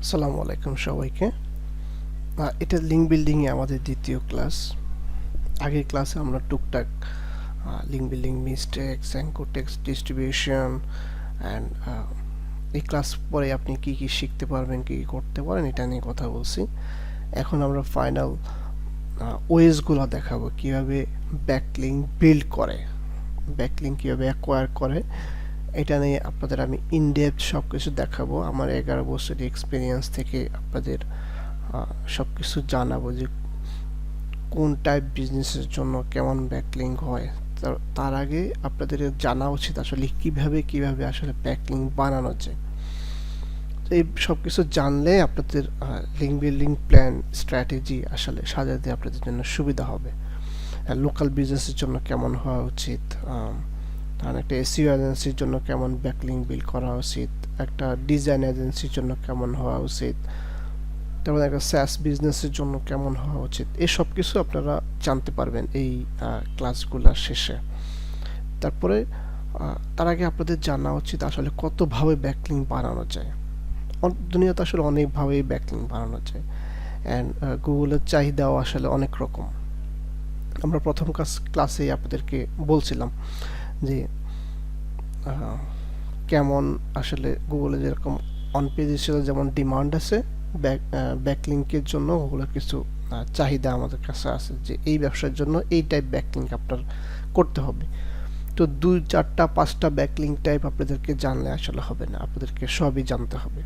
আসসালামু আলাইকুম সবাইকে। এটা লিঙ্ক বিল্ডিং এ আমাদের দ্বিতীয় ক্লাস। আগের ক্লাসে আমরা টুকটাক link building mistakes, anchor text distribution and এই ক্লাস পরে আপনি কি কি শিখতে পারবেন, কি কি করতে পারেন এটা নিয়ে কথা বলছি। এখন আমরা ফাইনাল ওয়েজগুলো দেখাবো কিভাবে ব্যাকলিঙ্ক বিল্ড করে, ব্যাকলিঙ্ক কিভাবে অ্যাকোয়ার করে। এটা নিয়ে আপনাদের আমি ইনডেপথ সব কিছু দেখাবো। আমার 11 বছরের এক্সপিরিয়েন্স থেকে আপনাদের সব কিছু জানাবো যে কোন টাইপ বিজনেসের জন্য কেমন ব্যাকলিঙ্ক হয়। তার আগে আপনাদের জানা উচিত আসলে কিভাবে আসলে ব্যাকলিঙ্ক বানানো যায়। তো এই সব কিছু জানলে আপনাদের লিঙ্ক বিল্ডিং প্ল্যান স্ট্র্যাটেজি আসলে সাজাতে আপনাদের জন্য সুবিধা হবে। লোকাল বিজনেসের জন্য কেমন হওয়া উচিত, কারণ একটা এসইও এজেন্সির জন্য কেমন ব্যাকলিঙ্ক বিল্ড করা উচিত, একটা ডিজাইন এজেন্সির জন্য কেমন হওয়া উচিত, তারপরে একটা স্যাস বিজনেসের জন্য কেমন হওয়া উচিত, এই সব কিছু আপনারা জানতে পারবেন এই ক্লাসগুলোর শেষে। তারপরে তার আগে আপনাদের জানা উচিত আসলে কতভাবে ব্যাকলিঙ্ক বানানো যায়। দুনিয়াতে আসলে অনেকভাবেই ব্যাকলিঙ্ক বানানো যায়, অ্যান্ড গুগলের চাহিদাও আসলে অনেক রকম। আমরা প্রথম ক্লাসেই আপনাদেরকে বলছিলাম যে কেমন আসলে গুগলে যেরকম অন পেজ হিসেবে যেমন ডিমান্ড আছে, ব্যাকলিঙ্কের জন্য গুগলের কিছু চাহিদা আমাদের কাছে আছে যে এই ব্যবসার জন্য এই টাইপ ব্যাকলিঙ্ক আপনার করতে হবে। তো 2, 4টা 5টা ব্যাকলিঙ্ক টাইপ আপনাদেরকে জানলে আসলে হবে না, আপনাদেরকে সবই জানতে হবে।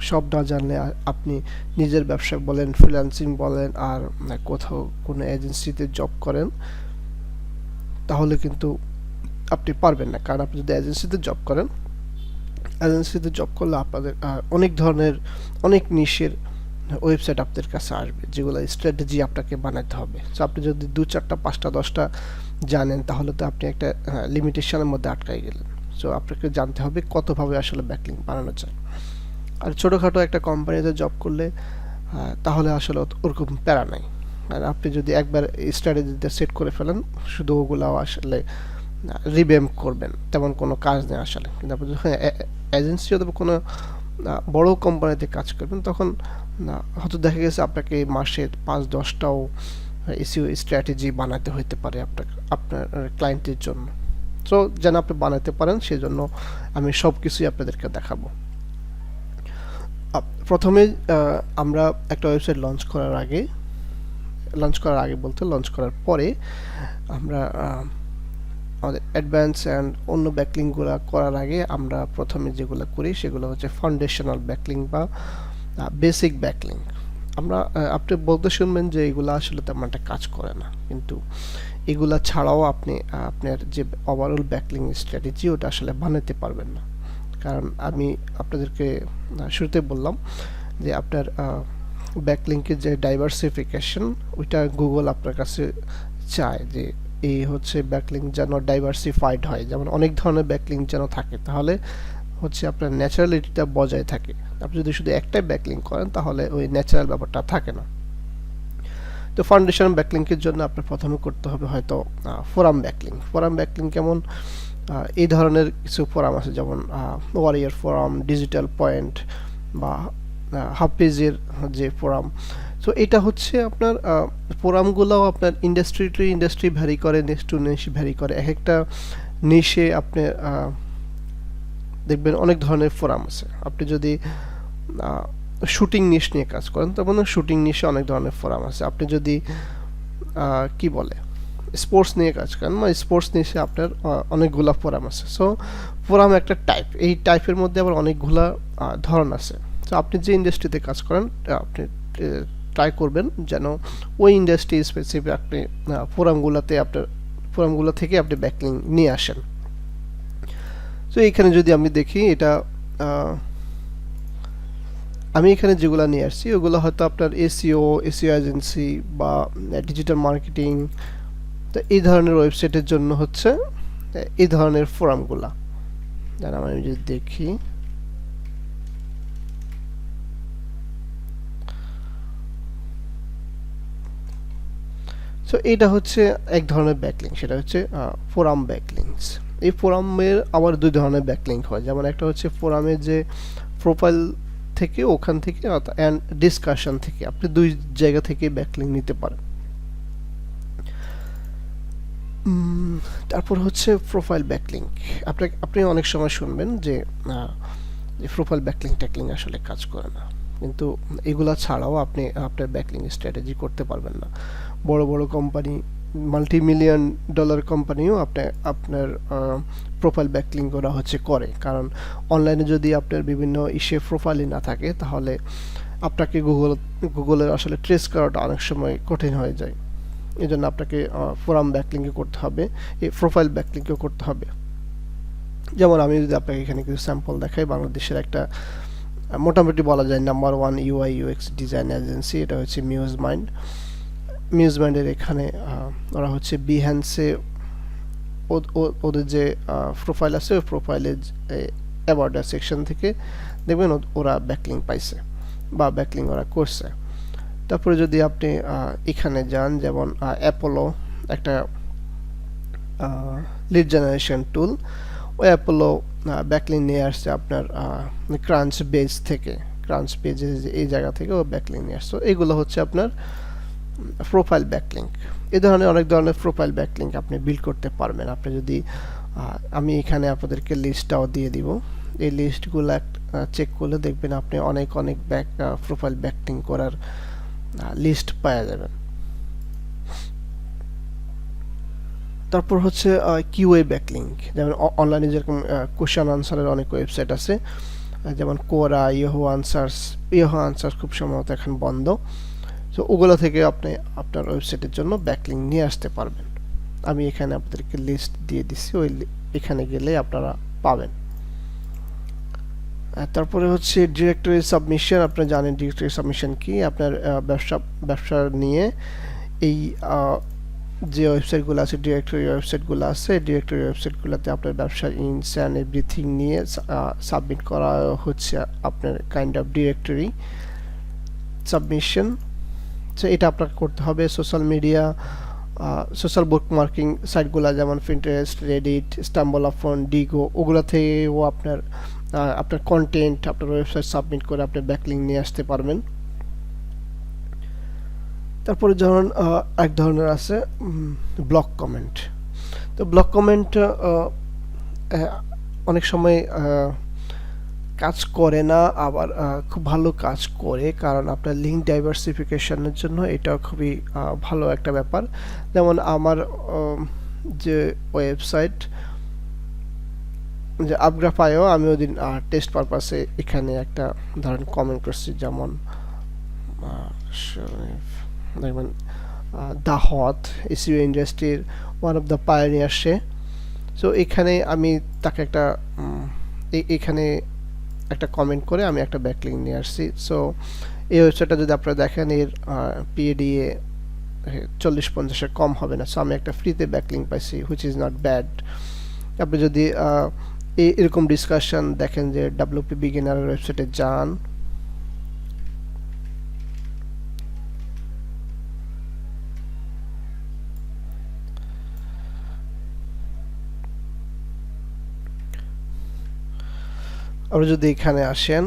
সব না জানলে আপনি নিজের ব্যবসা বলেন, ফ্রিল্যান্সিং বলেন, আর কোথাও কোনো এজেন্সিতে জব করেন, তাহলে কিন্তু আপনি পারবেন না। কারণ আপনি যদি এজেন্সিতে জব করলে আপনাদের অনেক ধরনের, অনেক নিশের ওয়েবসাইট আপনাদের কাছে আসবে, যেগুলো স্ট্র্যাটেজি আপনাকে বানাতে হবে। সো আপনি যদি 2, 4টা 5টা 10টা জানেন, তাহলে তো আপনি একটা লিমিটেশনের মধ্যে আটকাই গেলেন। সো আপনাকে জানতে হবে কতভাবে আসলে ব্যাকলিঙ্ক বানানো যায়। আর ছোটোখাটো একটা কোম্পানিতে জব করলে তাহলে আসলে ওরকম প্যারা নাই। আর আপনি যদি একবার স্ট্র্যাটেজিটা সেট করে ফেলেন, শুধু ওগুলো আসলে রিভ্যাম্প করবেন, তেমন কোনো কাজ নেই আসলে। কিন্তু আপনি যখন এজেন্সি অথবা কোনো বড় কোম্পানিতে কাজ করবেন, তখন হয়তো দেখা গেছে আপনাকে মাসে 5-10টাও এসইও স্ট্র্যাটেজি বানাতে হতে পারে আপনার ক্লায়েন্টের জন্য। সো যেন আপনি বানাতে পারেন, সেজন্য আমি সব কিছুই আপনাদেরকে দেখাবো। প্রথমে আমরা একটা ওয়েবসাইট লঞ্চ করার আগে বলতে লঞ্চ করার পরে আমরা আমাদের অ্যাডভান্স অ্যান্ড অন্য ব্যাকলিঙ্কগুলো করার আগে আমরা প্রথমে যেগুলো করি সেগুলো হচ্ছে ফাউন্ডেশনাল ব্যাকলিঙ্ক বা বেসিক ব্যাকলিঙ্ক। আপনি বলতে শুনবেন যে এগুলো আসলে তেমন একটা কাজ করে না, কিন্তু এগুলা ছাড়াও আপনি আপনার যে ওভারঅল ব্যাকলিঙ্ক স্ট্র্যাটেজি ওটা আসলে বানাতে পারবেন না। কারণ আমি আপনাদেরকে শুরুতে বললাম যে আপনার ব্যাকলিঙ্কের যে ডাইভার্সিফিকেশন, ওইটা গুগল আপনার কাছে চায় যে এই হচ্ছে ব্যাকলিঙ্ক যেন ডাইভার্সিফাইড হয়, যেমন অনেক ধরনের ব্যাকলিঙ্ক যেন থাকে, তাহলে হচ্ছে আপনার ন্যাচারালিটিটা বজায় থাকে। আপনি যদি শুধু একটাই ব্যাকলিঙ্ক করেন, তাহলে ওই ন্যাচারাল ব্যাপারটা থাকে না। তো ফাউন্ডেশন ব্যাকলিঙ্কের জন্য আপনার প্রথমে করতে হবে হয়তো ফোরাম ব্যাকলিঙ্ক কেমন, এই ধরনের কিছু ফোরাম আছে, যেমন ওয়ারিয়ার ফোরাম, ডিজিটাল পয়েন্ট বা হাফপেজের যে ফোরাম। সো এটা হচ্ছে আপনার ফোরামগুলোও আপনার ইন্ডাস্ট্রি টু ইন্ডাস্ট্রি ভ্যারি করে, নেক্সট টু নেক্সট ভ্যারি করে। এক একটা নিশে আপনি দেখবেন অনেক ধরনের ফোরাম আছে। আপনি যদি শুটিং নিশ নিয়ে কাজ করেন, তখন শুটিং নিশে অনেক ধরনের ফোরাম আছে। আপনি যদি কি বলে স্পোর্টস নিয়ে কাজ করেন, মানে স্পোর্টস নিশে আপনার অনেকগুলা ফোরাম আছে। সো ফোরাম একটা টাইপ, এই টাইপের মধ্যে আবার অনেকগুলা ধরন আছে। তো আপনি যে ইন্ডাস্ট্রিতে কাজ করেন, আপনি ট্রাই করবেন যেন ওই ইন্ডাস্ট্রি স্পেসিফিক আপনি ফোরামগুলো থেকে আপনি ব্যাকলিঙ্ক নিয়ে আসেন। তো এইখানে যদি আমি দেখি, এটা আমি এখানে যেগুলো নিয়ে আসছি ওগুলো হয়তো আপনার এসইও এজেন্সি বা ডিজিটাল মার্কেটিং, তো এই ধরনের ওয়েবসাইটের জন্য হচ্ছে এই ধরনের ফোরামগুলা। আমি যদি দেখি, সো এটা হচ্ছে এক ধরনের ব্যাকলিঙ্ক, সেটা হচ্ছে ফোরাম ব্যাকলিঙ্কস। এই ফোরামের আবার দুই ধরনের ব্যাকলিঙ্ক হয়, যেমন একটা হচ্ছে ফোরামের যে প্রোফাইল থেকে, ওখান থেকে অ্যান্ড ডিসকাশন থেকে, আপনি দুই জায়গা থেকে ব্যাকলিং নিতে পারেন। তারপর হচ্ছে প্রোফাইল ব্যাকলিংক। আপনি অনেক সময় শুনবেন যে প্রোফাইল ব্যাকলিং ট্যাকলিং আসলে কাজ করে না, কিন্তু এগুলা ছাড়াও আপনি আপনার ব্যাকলিং স্ট্র্যাটেজি করতে পারবেন না। বড় বড় কোম্পানি, মাল্টি মিলিয়ন ডলার কোম্পানিও আপনার প্রোফাইল ব্যাকলিং করা করে, কারণ অনলাইনে যদি আপনার বিভিন্ন ইস্যে প্রোফাইলই না থাকে তাহলে আপনাকে গুগলের আসলে ট্রেস করাটা অনেক সময় কঠিন হয়ে যায়। এই জন্য আপনাকে ফোরাম ব্যাকলিংও করতে হবে, এই প্রোফাইল ব্যাকলিংও করতে হবে। যেমন আমি যদি আপনাকে এখানে কিছু স্যাম্পল দেখাই, বাংলাদেশের একটা মোটামুটি বলা যায় number 1 UI UX design agency, এটা হচ্ছে মিউজমাইন্ডের এখানে ওরা হচ্ছে বিহ্যান্সে ওদের যে প্রোফাইল আছে, ওই প্রোফাইলের অ্যাবাউট সেকশন থেকে দেখবেন ওরা ব্যাকলিং পাইছে বা ব্যাকলিং ওরা করছে। তারপরে যদি আপনি এখানে যান, যেমন অ্যাপোলো একটা লিড জেনারেশন টুল, ওই অ্যাপোলো ব্যাকলিং নিয়ে আসছে আপনার ক্রাঞ্চ বেজ থেকে, ক্রাঞ্চ পেজে এই জায়গা থেকে ও ব্যাকলিং নিয়ে আসছে। এগুলো হচ্ছে আপনার প্রোফাইল ব্যাকলিংক। এই ধরনের অনেক ধরনের প্রোফাইল ব্যাকলিংক আপনি বিল্ড করতে পারবেন। আপনি যদি আমি এখানে আপনাদেরকে লিস্টটাও দিয়ে দিব, এই লিস্টগুলো চেক করলে দেখবেন আপনি অনেক প্রোফাইল ব্যাকলিং করার লিস্ট পাওয়া যাবেন। তারপর হচ্ছে কিউএ ব্যাকলিংক, যেমন অনলাইনে যেরকম কোশ্চেন আনসারের অনেক ওয়েবসাইট আছে, যেমন কোরা, ইয়াহু আনসার্স খুব সম্ভবত এখন বন্ধ। তো ওগুলো থেকে আপনি আপনার ওয়েবসাইটের জন্য ব্যাকলিং নিয়ে আসতে পারবেন। আমি এখানে আপনাদেরকে লিস্ট দিয়ে দিচ্ছি, ওই এখানে গেলে আপনারা পাবেন। তারপরে হচ্ছে ডিরেক্টরি সাবমিশন। আপনারা জানেন ডিরেক্টরি সাবমিশন কি। আপনার ব্যবসা নিয়ে এই যে ওয়েবসাইটগুলো আছে, ডিরেক্টরি ওয়েবসাইটগুলোতে আপনার ব্যবসার ইনস অ্যান্ড এভরিথিং নিয়ে সাবমিট করা হচ্ছে আপনার কাইন্ড অফ ডিরেক্টরি সাবমিশন। তো এটা আপনাকে করতে হবে। সোশ্যাল মিডিয়া, সোশ্যাল বুকমার্কিং সাইটগুলো যেমন পিন্টারেস্ট, রেডিট, স্ট্যাম্বল-আপন, ডিগো, ওগুলো থেকেও আপনার কন্টেন্ট আপনার ওয়েবসাইট সাবমিট করে আপনি ব্যাকলিং নিয়ে আসতে পারবেন। তারপরে ধরুন এক ধরনের আছে ব্লক কমেন্ট। তো ব্লক কমেন্ট অনেক সময় কাজ করে না, আবার খুব ভালো কাজ করে, কারণ আপনার লিঙ্ক ডাইভার্সিফিকেশনের জন্য এটা খুবই ভালো একটা ব্যাপার। যেমন আমার যে ওয়েবসাইট যে আপগ্রাফাইও, আমি ওদিন টেস্ট পারপাসে এখানে একটা ধরেন কমেন্ট করছি, যেমন দেখবেন দ্য হট এসইও ইন্ডাস্ট্রির one of the pioneer say. So এখানে আমি তাকে এখানে একটা কমেন্ট করে আমি একটা ব্যাকলিং নিয়ে আসছি। সো এই ওয়েবসাইটটা যদি আপনারা দেখেন, এর পিএডিএ 40-50-এর কম হবে না। সো আমি একটা ফ্রিতে ব্যাকলিং পাইছি, হুইচ ইজ নট ব্যাড। আপনি যদি এরকম ডিসকাশন দেখেন যে ডাব্লিউপি বিগিনার ওয়েবসাইটে যান, আপনি যদি এখানে আসেন,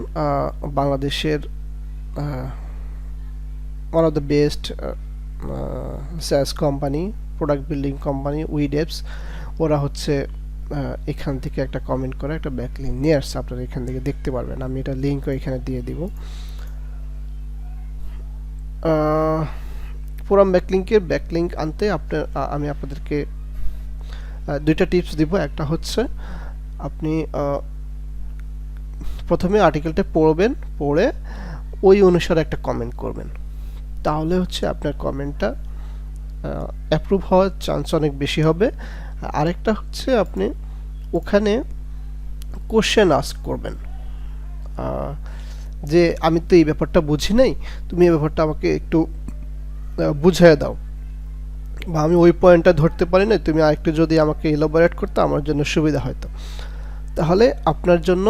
বাংলাদেশের one of the best SaaS company, product building company weDevs, ওরা হচ্ছে এখান থেকে একটা কমেন্ট করে একটা ব্যাকলিং নিয়ে আসছে। আপনারা এখান থেকে দেখতে পারবেন, আমি এটা লিঙ্কও এখানে দিয়ে দিব। ফোরাম ব্যাকলিংকের ব্যাকলিংক আনতে আমি আপনাদেরকে দুইটা টিপস দিব। একটা হচ্ছে আপনি প্রথমে আর্টিকেলটা পড়বেন, পড়ে ওই অনুসারে একটা কমেন্ট করবেন, তাহলে হচ্ছে আপনার কমেন্টটা অ্যাপ্রুভ হওয়ার চান্স অনেক বেশি হবে। আরেকটা হচ্ছে আপনি ওখানে কোশ্চেন আস্ক করবেন, যে আমি তো এই ব্যাপারটা বুঝি নাই, তুমি এই ব্যাপারটা আমাকে একটু বুঝিয়ে দাও, বা আমি ওই পয়েন্টটা ধরতে পারি না, তুমি আরেকটু যদি আমাকে এলাবোরেট করতে আমার জন্য সুবিধা হয়তো। তাহলে আপনার জন্য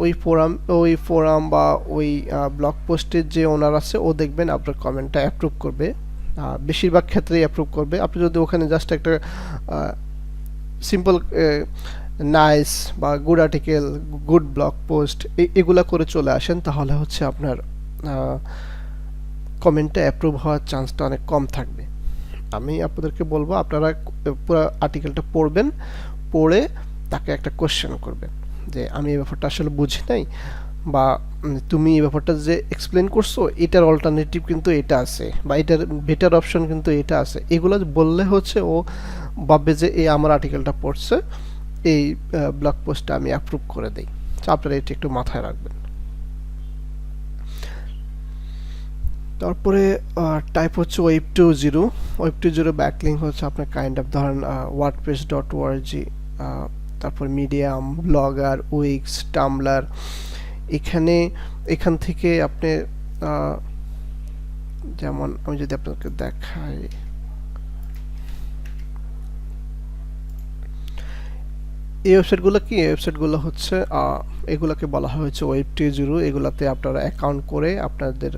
ওই ফোরাম বা ওই ব্লগ পোস্টের যে ওনার আছে, ও দেখবেন আপনার কমেন্টটা অ্যাপ্রুভ করবে, বেশিরভাগ ক্ষেত্রেই অ্যাপ্রুভ করবে। আপনি যদি ওখানে জাস্ট একটা সিম্পল নাইস বা good article, good blog post এগুলা করে চলে আসেন, তাহলে হচ্ছে আপনার কমেন্টটা অ্যাপ্রুভ হওয়ার চান্সটা অনেক কম থাকবে। আমি আপনাদেরকে বলবো আপনারা পুরো আর্টিকেলটা পড়বেন, পড়ে তাকে একটা কোশ্চেন করবেন যে আমি এই ব্যাপারটা আসলে বুঝি নাই, বা তুমি এই ব্যাপারটা যে এক্সপ্লেন করছো এটার অল্টারনেটিভ কিন্তু এটা আছে, বা এটার বেটার অপশন কিন্তু এটা আছে। এগুলো বললে হচ্ছে ও ভাববে যে এই আমার আর্টিকেলটা পড়ছে, এই ব্লগ পোস্টটা আমি অ্যাপ্রুভ করে দেই। তো আপনারা এটা একটু মাথায় রাখবেন। তারপরে টাইপ হচ্ছে ওয়েব 2.0। ওয়েব 2.0 ব্যাকলিং হচ্ছে আপনার কাইন্ড অফ ধরেন wordpress.org, তারপর মিডিয়াম, ব্লগার, উইক্স, টামলার। এখান থেকে আপনি যেমন আমি যদি আপনাকে দেখাই, এই ওয়েবসাইটগুলো কি, এই ওয়েবসাইটগুলো হচ্ছে এগুলোকে বলা হয়েছে ওয়েব 2.0। এগুলাতে আপনারা অ্যাকাউন্ট করে আপনাদের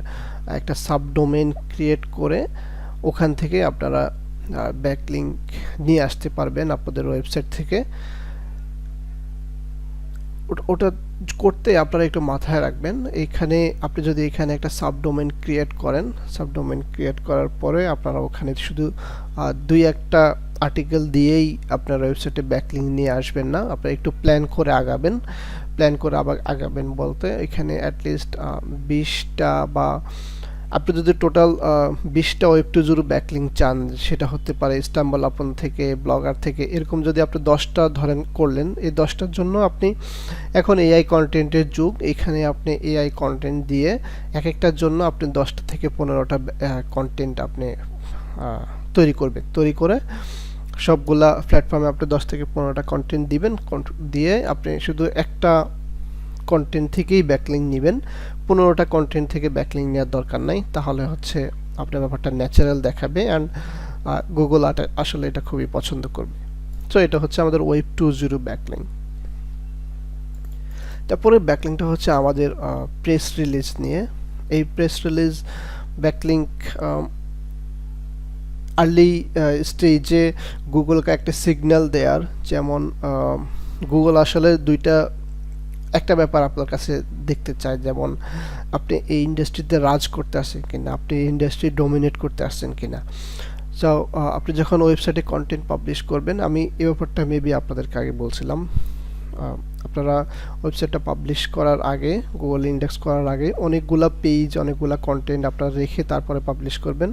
একটা সাবডোমেইন ক্রিয়েট করে ওখান থেকে আপনারা ব্যাকলিংক নিয়ে আসতে পারবেন আপনাদের ওয়েবসাইট থেকে। ওটা করতে আপনারা একটু মাথায় রাখবেন, এইখানে আপনি যদি এখানে একটা সাবডোমেইন ক্রিয়েট করেন, সাবডোমেইন ক্রিয়েট করার পরে আপনারা ওখানে শুধু দুই একটা আর্টিকেল দিয়েই আপনার ওয়েবসাইটে ব্যাকলিংক নিয়ে আসবেন না, আপনারা একটু প্ল্যান করে আগাবেন। প্ল্যান করে আবার আগাবেন বলতে এখানে অ্যাটলিস্ট 20টা, বা আপনি যদি টোটাল 20টা ওয়েব 2.0 ব্যাকলিংক চান, সেটা হতে পারে স্টাম্বল আপন থেকে, ব্লগার থেকে, এরকম যদি আপনি 10টা ধরেন করলেন, এই 10টার জন্য আপনি এখন এআই কন্টেন্টের যুগ, এখানে আপনি এআই কন্টেন্ট দিয়ে এক একটার জন্য আপনি 10টা থেকে 15টা কন্টেন্ট আপনি তৈরি করবেন। তৈরি করে সবগুলা প্ল্যাটফর্মে আপনি 10 থেকে 15টা কন্টেন্ট দিবেন, দিয়ে আপনি শুধু একটা কন্টেন্ট থেকেই ব্যাকলিংক নেবেন, 15টা কন্টেন্ট থেকে ব্যাকলিংক নেওয়ার দরকার নাই। তাহলে হচ্ছে আপনার ব্যাপারটা ন্যাচারাল দেখাবে, অ্যান্ড গুগল আসলে এটা খুবই পছন্দ করবে। সো এটা হচ্ছে আমাদের ওয়েব 2.0 ব্যাকলিংক। তারপরে ব্যাকলিংকটা হচ্ছে আমাদের প্রেস রিলিজ নিয়ে। এই প্রেস রিলিজ ব্যাকলিংক আর্লি স্টেজে গুগলকে একটা সিগন্যাল দেয়ার, যেমন গুগল আসলে একটা ব্যাপার আপনার কাছে দেখতে চায়, যেমন আপনি এই ইন্ডাস্ট্রিতে রাজ করতে আসছেন কিনা, আপনি এই ইন্ডাস্ট্রি ডোমিনেট করতে আসছেন কিনা। সো আপনি যখন ওয়েবসাইটে কন্টেন্ট পাবলিশ করবেন, আমি এই ব্যাপারটা মেবি আপনাদেরকে আগে বলছিলাম, আপনারা ওয়েবসাইটটা পাবলিশ করার আগে, গুগল ইন্ডেক্স করার আগে অনেকগুলা পেজ, অনেকগুলা কন্টেন্ট আপনারা রেখে তারপরে পাবলিশ করবেন।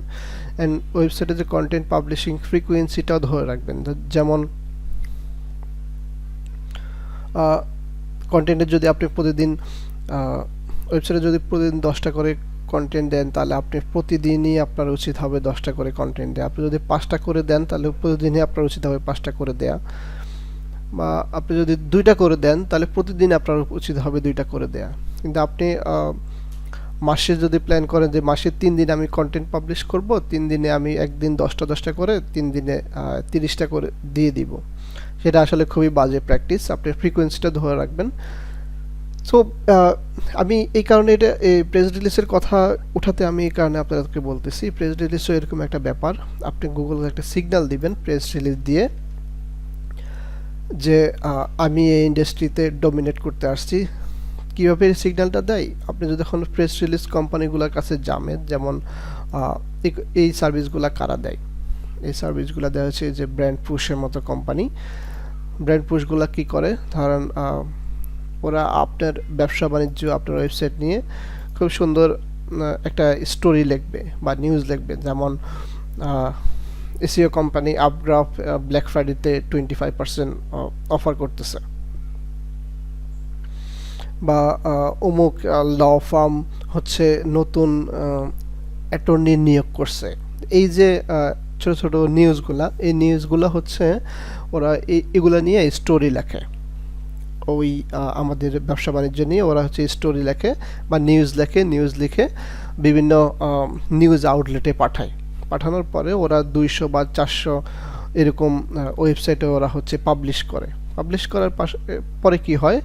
অ্যান্ড ওয়েবসাইটে যে কন্টেন্ট পাবলিশিং ফ্রিকোয়েন্সিটাও ধরে রাখবেন, যেমন কন্টেন্টের যদি আপনি প্রতিদিন ওয়েবসাইটে যদি প্রতিদিন 10টা করে কন্টেন্ট দেন, তাহলে আপনি প্রতিদিনই আপনার উচিত হবে 10টা করে কন্টেন্ট দেওয়া। আপনি যদি 5টা করে দেন, তাহলে প্রতিদিনই আপনার উচিত হবে 5টা করে দেয়া। বা আপনি যদি 2টা করে দেন, তাহলে প্রতিদিন আপনার উচিত হবে 2টা করে দেয়া। কিন্তু আপনি মাসে যদি প্ল্যান করেন যে মাসে 3 দিন আমি কন্টেন্ট পাবলিশ করব, 3 দিনে আমি একদিন 10টা করে, 3 দিনে 30টা করে দিয়ে দিব, সেটা আসলে খুবই বাজে প্র্যাকটিস। আপনি ফ্রিকোয়েন্সিটা ধরে রাখবেন। সো আমি এই কারণে এটা এই প্রেস রিলিজের কথা উঠাতে আমি এই কারণে আপনাদেরকে বলতেছি, প্রেস রিলিজও এরকম একটা ব্যাপার, আপনি গুগলকে একটা সিগন্যাল দিবেন প্রেস রিলিজ দিয়ে যে আমি এই ইন্ডাস্ট্রিতে ডমিনেট করতে আসছি। কীভাবে এই সিগন্যালটা দেয়, আপনি যদি এখন প্রেস রিলিজ কোম্পানিগুলোর কাছে যাবেন, যেমন এই সার্ভিসগুলো কারা দেয়, এই সার্ভিসগুলো দেওয়া হচ্ছে যে ব্র্যান্ড পুশের মতো কোম্পানি। ব্র্যান্ড পুশগুলো কী করে, ধরেন ওরা আপনার ব্যবসা বাণিজ্য, আপনার ওয়েবসাইট নিয়ে খুব সুন্দর একটা স্টোরি লিখবে বা নিউজ লিখবে, যেমন এসিও কোম্পানি আপগ্রাফ ব্ল্যাক ফ্রাইডেতে 25% অফার করতেছে, বা অমুক ল ফার্ম হচ্ছে নতুন অ্যাটর্নি নিয়োগ করছে। এই যে ছোট ছোট নিউজগুলা, এই নিউজগুলো হচ্ছে ওরা এগুলা নিয়ে স্টোরি লেখে, ওই আমাদের ব্যবসা বাণিজ্য নিয়ে ওরা হচ্ছে স্টোরি লেখে বা নিউজ লেখে, নিউজ লিখে বিভিন্ন নিউজ আউটলেটে পাঠানোর পরে ওরা 200 বা 400 এরকম ওয়েবসাইটে ওরা হচ্ছে পাবলিশ করার পরে কি হয়,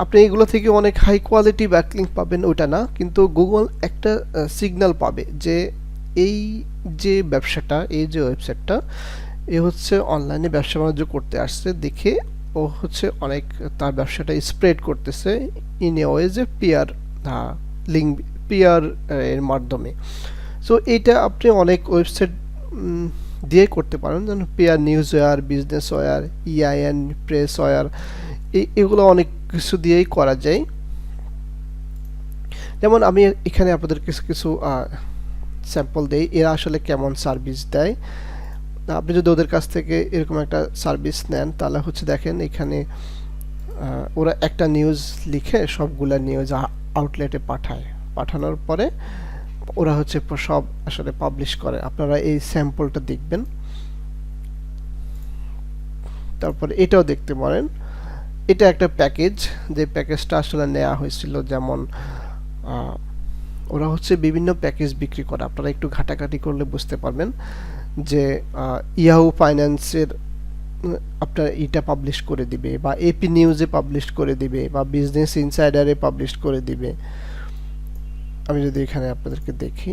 আপনি এগুলো থেকে অনেক হাই কোয়ালিটি ব্যাকলিংক পাবেন ওটা না, কিন্তু গুগল একটা সিগন্যাল পাবে যে এই যে ব্যবসাটা, এই যে ওয়েবসাইটটা, এ হচ্ছে অনলাইনে ব্যবসা বাণিজ্য করতে আসছে দেখে ও হচ্ছে অনেক তার ব্যবসাটা স্প্রেড করতেছে ইন এ ওয়ে যে পিয়ার লিঙ্ক পিয়ার এর মাধ্যমে। সো এটা আপনি অনেক ওয়েবসাইট দিয়ে করতে পারেন, যেমন P R news wire, business wire, EIN press wire, এগুলো অনেক কিছু দিয়েই করা যায়। যেমন আমি এখানে আপনাদের কিছু কিছু স্যাম্পল দেই এরা আসলে কেমন সার্ভিস দেয়। আপনি যদি ওদের কাছ থেকে এরকম একটা সার্ভিস নেন তাহলে হচ্ছে দেখেন এখানে ওরা একটা নিউজ লিখে সবগুলা নিউজ আউটলেটে পাঠানোর পরে ওরা হচ্ছে সব আসলে পাবলিশ করে। আপনারা এই স্যাম্পলটা দেখবেন, তারপরে এটাও দেখতে পারেন। এটা একটা প্যাকেজ, যে প্যাকেজটা আসলে নেওয়া হয়েছিল, যেমন ওরা হচ্ছে বিভিন্ন প্যাকেজ বিক্রি করে। আপনারা একটু ঘাটাঘাটি করলে বুঝতে পারবেন যে ইয়াহু ফাইন্যান্সের আপনার এটা পাবলিশ করে দিবে, বা এপি নিউজে পাবলিশ করে দিবে, বা বিজনেস ইনসাইডারে পাবলিশ করে দিবে। আমি যদি এখানে আপনাদেরকে দেখি,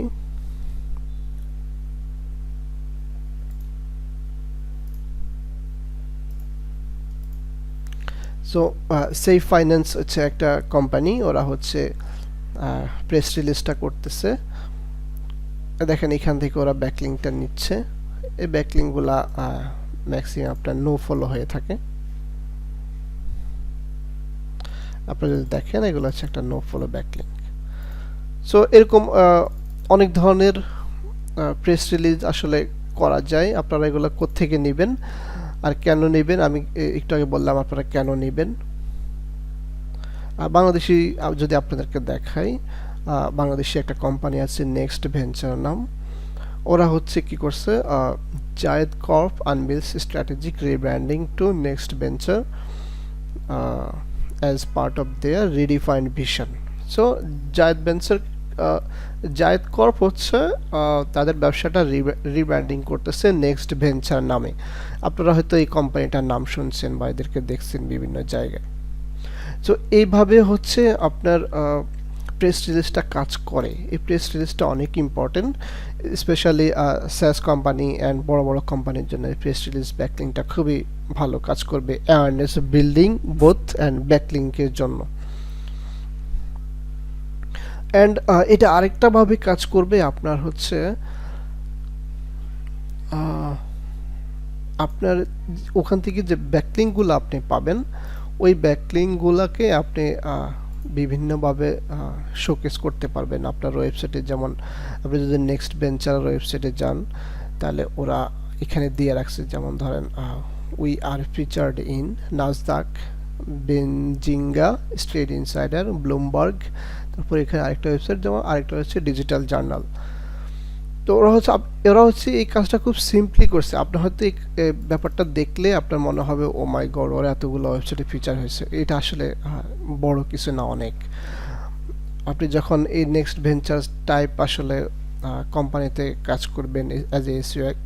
সো সেফ ফাইন্যান্স হচ্ছে একটা কোম্পানি, ওরা হচ্ছে প্রেস রিলিজটা করতেছে। দেখেন এখান থেকে ওরা ব্যাকলিংকটা নিচ্ছে। এই ব্যাকলিংকগুলা ম্যাক্সিমাম আপনার নো ফলো হয়ে থাকে। আপনারা যদি দেখেন এগুলো হচ্ছে একটা নো ফলো ব্যাকলিংক। সো এরকম অনেক ধরনের প্রেস রিলিজ আসলে করা যায়। আপনারা এগুলো কোত্থেকে নেবেন আর কেন নেবেন, আমি একটু আগে বললাম আপনারা কেন নেবেন। বাংলাদেশি যদি আপনাদেরকে দেখাই, বাংলাদেশি একটা কোম্পানি আছে নেক্সট ভেঞ্চার নাম। ওরা হচ্ছে কি করছে, Zayed Corp unveils strategic rebranding to next venture as part of their redefined vision. So Zayed Corp হচ্ছে তাদের ব্যবসাটা রিব্র্যান্ডিং করতেছে নেক্সট ভেঞ্চার নামে। আপনারা হয়তো এই কোম্পানিটার নাম শুনছেন বা এদেরকে দেখছেন বিভিন্ন জায়গায়। সো এইভাবে হচ্ছে আপনার প্রেস রিলিজটা কাজ করে। এই প্রেস রিলিজটা অনেক ইম্পর্টেন্ট, স্পেশালি স্যাস কোম্পানি অ্যান্ড বড় বড় কোম্পানির জন্য প্রেস রিলিজ ব্যাকলিংকটা খুবই ভালো কাজ করবে অ্যাওয়ারনেস বিল্ডিং বোথ অ্যান্ড ব্যাকলিংকের জন্য। অ্যান্ড এটা আরেকটা ভাবে কাজ করবে, আপনার হচ্ছে আপনার ওখান থেকে যে ব্যাকলিংকগুলো আপনি পাবেন, ওই ব্যাকলিংকগুলোকে আপনি বিভিন্নভাবে শোকেস করতে পারবেন আপনার ওয়েবসাইটে। যেমন আপনি যদি নেক্সট ভেঞ্চার ওয়েবসাইটে যান তাহলে ওরা এখানে দিয়ে রাখছে, যেমন ধরেন we are featured in Nasdaq, Benzinga, Street Insider, Bloomberg. তারপর এখানে আরেকটা ওয়েবসাইট, যেমন আরেকটা হচ্ছে ডিজিটাল জার্নাল। তো ওরা হচ্ছে এই কাজটা খুব সিম্পলি করছে। আপনার হয়তো এই ব্যাপারটা দেখলে আপনার মনে হবে ও মাই গড, ওরা এতগুলো ওয়েবসাইটে ফিচার হয়েছে। এটা আসলে বড় কিছু না, অনেক। আপনি যখন এই নেক্সট ভেঞ্চার টাইপ আসলে কোম্পানিতে কাজ করবেন অ্যাজ এ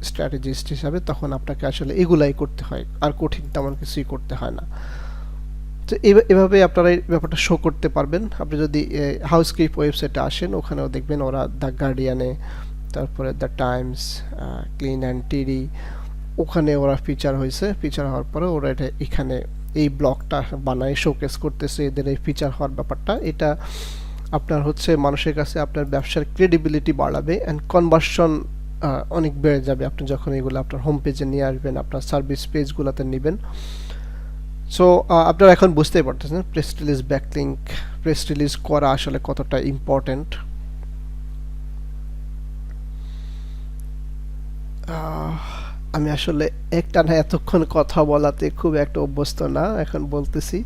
স্ট্র্যাটেজিস্ট হিসাবে, তখন আপনাকে আসলে এগুলাই করতে হয়, আর কঠিন তেমন কিছুই করতে হয় না। তো এভাবে আপনারা এই ব্যাপারটা শো করতে পারবেন। আপনি যদি হাউসকিপ ওয়েবসাইটে আসেন, ওখানেও দেখবেন ওরা দ্য গার্ডিয়ানে, তারপরে দ্য টাইমস, ক্লিন অ্যান্ড টিডি, ওখানে ওরা ফিচার হয়েছে। ফিচার হওয়ার পরে ওরা এটা এখানে এই ব্লগটা বানায় শোকেস করতেছে এদের এই ফিচার হওয়ার ব্যাপারটা। এটা আপনার হচ্ছে মানুষের কাছে আপনার ব্যবসার ক্রেডিবিলিটি বাড়াবে অ্যান্ড কনভার্সন অনেক বেড়ে যাবে আপনি যখন এগুলো আপনার হোম পেজে নিয়ে আসবেন, আপনার সার্ভিস পেজগুলোতে নেবেন। সো আপনারা এখন বুঝতেই পারতেছেন press release backlink, press release করা আসলে কতটা ইম্পর্ট্যান্ট। আমি আসলে একটানা এতক্ষণ কথা বলাতে খুব একটা অভ্যস্ত না, এখন বলতেছি।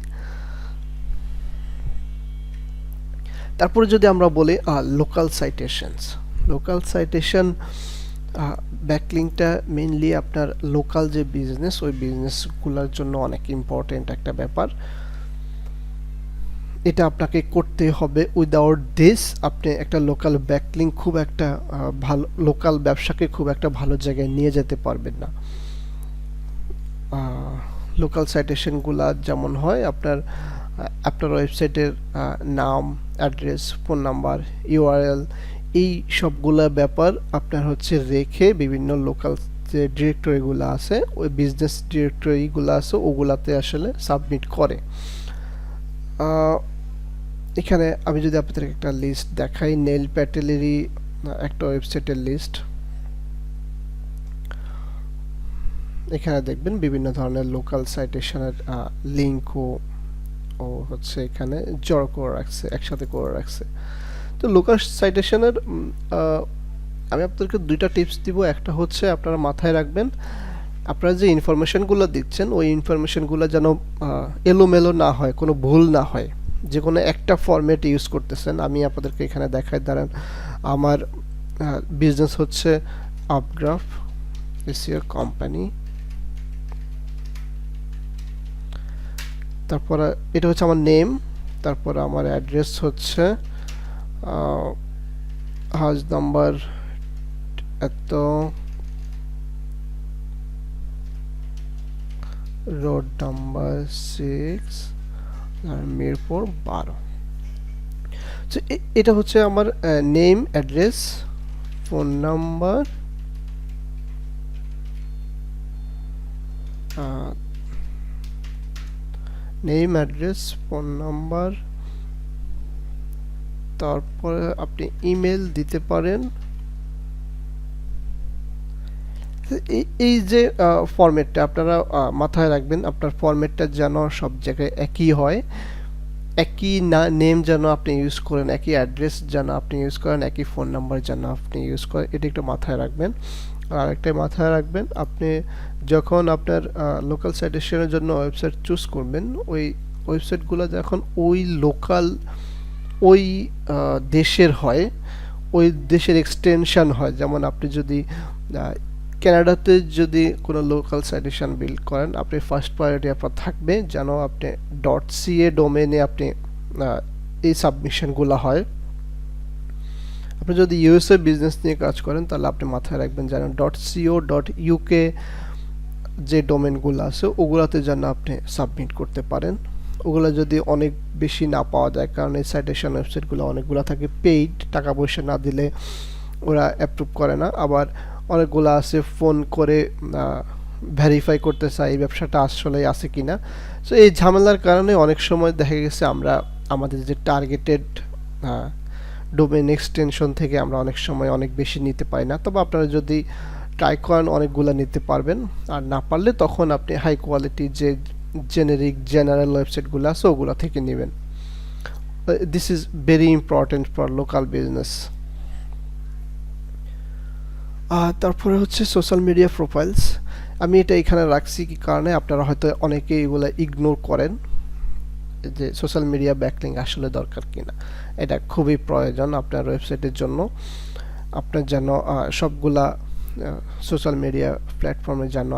তারপরে যদি আমরা বলি local citations, local citation ব্যাকলিংকটা mainly আপনার লোকাল যে বিজনেস, ওই বিজনেসগুলোর জন্য অনেক ইম্পর্টেন্ট একটা ব্যাপার। এটা আপনাকে করতে হবে। উইদাউট দিস আপনি একটা লোকাল ব্যাকলিংক খুব একটা ভালো লোকাল ব্যবসাকে খুব একটা ভালো জায়গায় নিয়ে যেতে পারবেন না। লোকাল সাইটেশনগুলো যেমন হয় আপনার ওয়েবসাইটের নাম, অ্যাড্রেস, ফোন নাম্বার, ইউআরএল, এই সবগুলা ব্যাপার আপনার হচ্ছে রেখে বিভিন্ন লোকাল যে ডিরেক্টরিগুলো আছে, ওই বিজনেস ডিরেক্টরিগুলো আছে ওগুলাতে আসলে সাবমিট করে। এখানে আমি যদি আপনাদেরকে একটা লিস্ট দেখাই, নেল প্যাটেলেরই একটা ওয়েবসাইটের লিস্ট। এখানে দেখবেন বিভিন্ন ধরনের লোকাল সাইটেশনের লিঙ্কও ও হচ্ছে এখানে জড়ো করে রাখছে, একসাথে করে রাখছে। তো লোকাল সাইটেশনের আমি আপনাদেরকে দুইটা টিপস দিব। একটা হচ্ছে আপনারা মাথায় রাখবেন আপনারা যে ইনফরমেশনগুলো দিচ্ছেন ওই ইনফরমেশনগুলো যেন এলোমেলো না হয়, কোনো ভুল না হয়, যে কোনো একটা ফরম্যাট ইউজ করতেছেন। আমি আপনাদেরকে এখানে দেখাই, দাঁড়ান। আমার বিজনেস হচ্ছে আপগ্রাফ এসিও কোম্পানি, তারপরে এটা হচ্ছে আমার নেম, তারপরে আমার অ্যাড্রেস হচ্ছে হাউস নাম্বার এত, রোড নাম্বার 6 আর মিরপুর 12। তো এটা হচ্ছে আমার name, address, phone number, name, address, phone number, তারপরে আপনি ইমেল দিতে পারেন। এই যে ফরম্যাটটা আপনারা মাথায় রাখবেন, আপনার ফরম্যাটটা যেন সব জায়গায় একই হয়, একই নেম যেন আপনি ইউজ করেন, একই অ্যাড্রেস যেন আপনি ইউজ করেন, একই ফোন নাম্বার যেন আপনি ইউজ করেন, এটা একটু মাথায় রাখবেন। আর একটাই মাথায় রাখবেন, আপনি যখন আপনার লোকাল সাইটেশনের জন্য ওয়েবসাইট চুজ করবেন, ওই ওয়েবসাইটগুলো যখন ওই লোকাল ওই দেশের হয়, ওই দেশের এক্সটেনশন হয়, যেমন আপনি যদি কানাডাতে যদি কোনো লোকাল সাইটেশন বিল্ড করেন, আপনি ফার্স্ট প্রায়োরিটি আপনার থাকবে যেন আপনি .ca ডোমেনে আপনি এই সাবমিশনগুলো হয়। আপনি যদি ইউএসএ বিজনেস নিয়ে কাজ করেন তাহলে আপনি মাথায় রাখবেন যেন .co.uk যে ডোমেনগুলো আছে ওগুলাতে যেন আপনি সাবমিট করতে পারেন। ওগুলো যদি অনেক বেশি না পাওয়া যায়, কারণ এই সাইটেশন ওয়েবসাইটগুলো অনেকগুলো থাকে পেইড, টাকা পয়সা না দিলে ওরা অ্যাপ্রুভ করে না। আবার অনেকগুলো আছে ফোন করে ভেরিফাই করতে চাই এই ব্যবসাটা আসলে আছে কিনা। সো এই ঝামেলার কারণে অনেক সময় দেখা গেছে আমরা আমাদের যে টার্গেটেড ডোমেন এক্সটেনশন থেকে আমরা অনেক সময় অনেক বেশি নিতে পারি না। তবে আপনারা যদি ট্রাই করেন অনেকগুলো নিতে পারবেন, আর না পারলে তখন আপনি হাই কোয়ালিটি যে জেনারেল ওয়েবসাইটগুলো আছে ওগুলো থেকে নেবেন। This is very important for local business. তারপরে হচ্ছে সোশ্যাল মিডিয়া প্রোফাইলস। আমি এটা এখানে রাখছি কি কারণে, আপনারা হয়তো অনেকে এগুলো ইগনোর করেন যে সোশ্যাল মিডিয়া ব্যাকলিং আসলে দরকার কিনা। এটা খুবই প্রয়োজন আপনার ওয়েবসাইটের জন্য। আপনার যেন সবগুলা সোশ্যাল মিডিয়া প্ল্যাটফর্মে যেন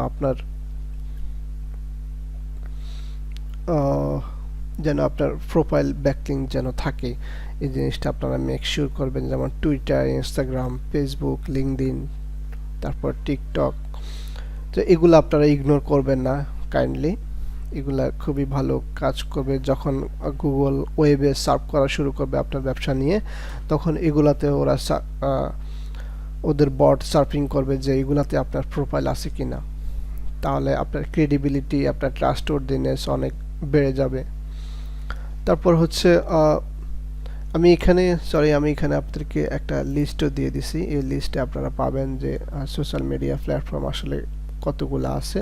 আপনার প্রোফাইল ব্যাকলিং যেন থাকে, এই জিনিসটা আপনারা মেক শিওর করবেন। যেমন টুইটার, ইনস্টাগ্রাম, ফেসবুক, লিঙ্কডইন, তারপর টিকটক, তো এগুলো আপনারা ইগনোর করবেন না কাইন্ডলি। এগুলা খুবই ভালো কাজ করবে। যখন গুগল ওয়েবে সার্চ করা শুরু করবে আপনার ব্যবসা নিয়ে, তখন এগুলাতে ওরা ওদের বট সার্ফিং করবে যে এগুলাতে আপনার প্রোফাইল আছে কিনা। তাহলে আপনার ক্রেডিবিলিটি, আপনার ট্রাস্টওয়ার্দিনেস অনেক বেড়ে যাবে। তারপর হচ্ছে আমি এখানে আপনাদেরকে একটা লিস্টও দিয়ে দিছি। এই লিস্টে আপনারা পাবেন যে সোশ্যাল মিডিয়া প্ল্যাটফর্ম আসলে কতগুলো আছে।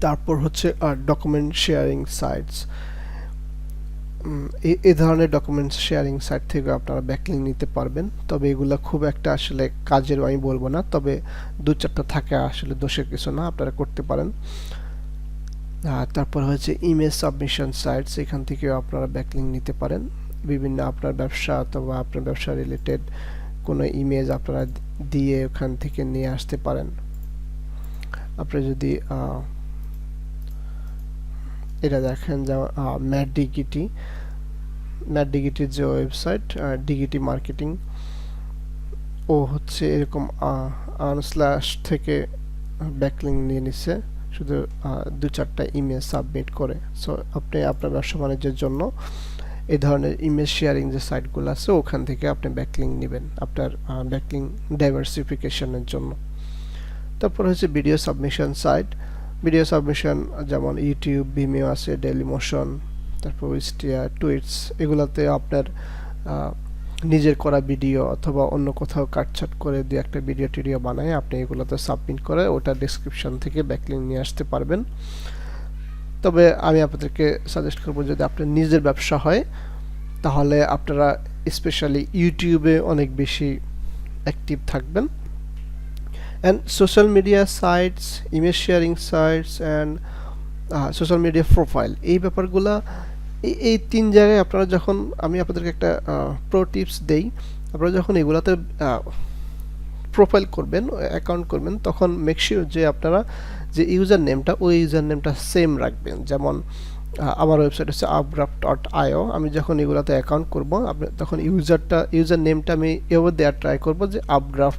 তারপর হচ্ছে ডকুমেন্ট শেয়ারিং সাইটস। এই ধরনের ডকুমেন্ট শেয়ারিং সাইট থেকে আপনারা ব্যাকলিং নিতে পারবেন। তবে এগুলো খুব একটা আসলে কাজের আমি বলবো না, তবে দু চারটা থাকে, আসলে দোষের কিছু না, আপনারা করতে পারেন। তারপর হচ্ছে ইমেজ সাবমিশন সাইটস, এখান থেকেও আপনারা ব্যাকলিং নিতে পারেন। বিভিন্ন আপনার ব্যবসা অথবা আপনার ব্যবসা রিলেটেড কোনো ইমেজ আপনারা দিয়ে ওখান থেকে নিয়ে আসতে পারেন। আপনি যদি এটা দেখেন যে ম্যাট ডিগিটির যে ওয়েবসাইট ডিগিটি মার্কেটিং, ও হচ্ছে এরকম আনস্ল্যাশ থেকে ব্যাকলিং নিয়ে নিছে শুধু দু চারটা ইমেজ সাবমিট করে। সো আপনি আপনার ব্যবসা বাণিজ্যের জন্য এই ধরনের ইমেজ শেয়ারিং যে সাইটগুলো আছে ওখান থেকে আপনি ব্যাকলিঙ্ক নেবেন আপনার ব্যাকলিঙ্ক ডাইভার্সিফিকেশনের জন্য। তারপর হচ্ছে video submission site. Video submission যেমন ইউটিউব, ভিমিও আছে, ডেইলিমোশন, তারপর উইস্টিয়া, টুইটস, এগুলাতে আপনার নিজের করা ভিডিও অথবা অন্য কোথাও কাটছাট করে দিয়ে একটা ভিডিও টিডিও বানায় আপনি এগুলোতে সাবমিট করে ওটা ডেসক্রিপশন থেকে ব্যাকলিঙ্ক নিয়ে আসতে পারবেন। তবে আমি আপনাদেরকে সাজেস্ট করবো যদি আপনার নিজের ব্যবসা হয় তাহলে আপনারা স্পেশালি ইউটিউবে অনেক বেশি অ্যাক্টিভ থাকবেন। And social media sites, image sharing sites and social media profile, এই ব্যাপারগুলা এই 3 জায়গায় আপনারা যখন, আমি আপনাদেরকে একটা প্রো টিপস দেই, আপনারা যখন এগুলাতে প্রোফাইল করবেন, অ্যাকাউন্ট করবেন, তখন মেক শিওর যে আপনারা যে ইউজার নেমটা ওই ইউজার নেমটা সেম রাখবেন। যেমন আমার ওয়েবসাইট হচ্ছে upgraph.io, আমি যখন এগুলাতে অ্যাকাউন্ট করব তখন ইউজার নেমটা আমি এভাবে দেওয়ার ট্রাই করব যে upgraph,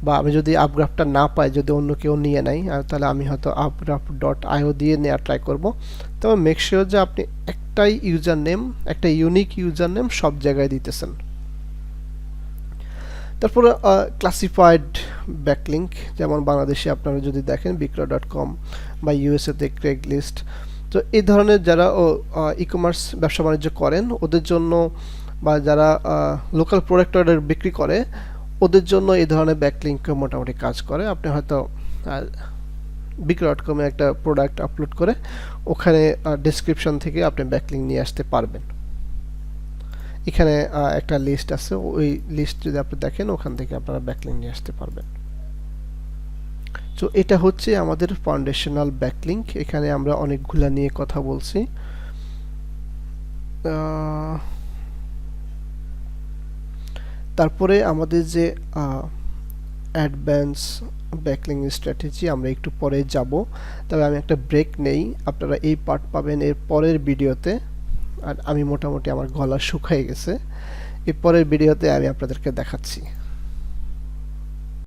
বা আমি যদি আপগ্রাফটা না পাই, যদি অন্য কেউ নিয়ে নেয় তাহলে আমি হয়তো upgraph.io দিয়ে নেওয়ার ট্রাই করব। তবে মেক শিওর যে আপনি একটাই ইউজার নেম, একটা ইউনিক ইউজার নেম সব জায়গায় দিতেছেন। তারপরে ক্লাসিফাইড ব্যাকলিঙ্ক, যেমন বাংলাদেশে আপনারা যদি দেখেন বিক্রয়.com বা ইউএসএতে ক্রেগলিস্ট, তো এই ধরনের যারা ই কমার্স ব্যবসা বাণিজ্য করেন ওদের জন্য, বা যারা লোকাল প্রোডাক্ট অর্ডার বিক্রি করে ওদের জন্য এই ধরনের ব্যাকলিঙ্ক মোটামুটি কাজ করে। আপনি হয়তো বিক্রয়.com এ একটা প্রোডাক্ট আপলোড করে ওখানে ডেসক্রিপশন থেকে আপনি ব্যাকলিঙ্ক নিয়ে আসতে পারবেন। এখানে একটা লিস্ট আছে, ওই লিস্ট যদি আপনি দেখেন ওখান থেকে আপনারা ব্যাকলিঙ্ক নিয়ে আসতে পারবেন। তো এটা হচ্ছে আমাদের ফাউন্ডেশনাল ব্যাকলিঙ্ক। এখানে আমরা অনেকগুলা নিয়ে কথা বলছি। তারপরে আমাদের যে অ্যাডভান্স ব্যাকলিঙ্ক স্ট্র্যাটেজি আমরা একটু পরে যাব, তবে আমি একটা ব্রেক নেই, আপনারা এই পার্ট পাবেন এর পরের ভিডিওতে। আর আমি মোটামুটি আমার গলা শুকিয়ে গেছে, এর পরের ভিডিওতে আমি আপনাদেরকে দেখাচ্ছি।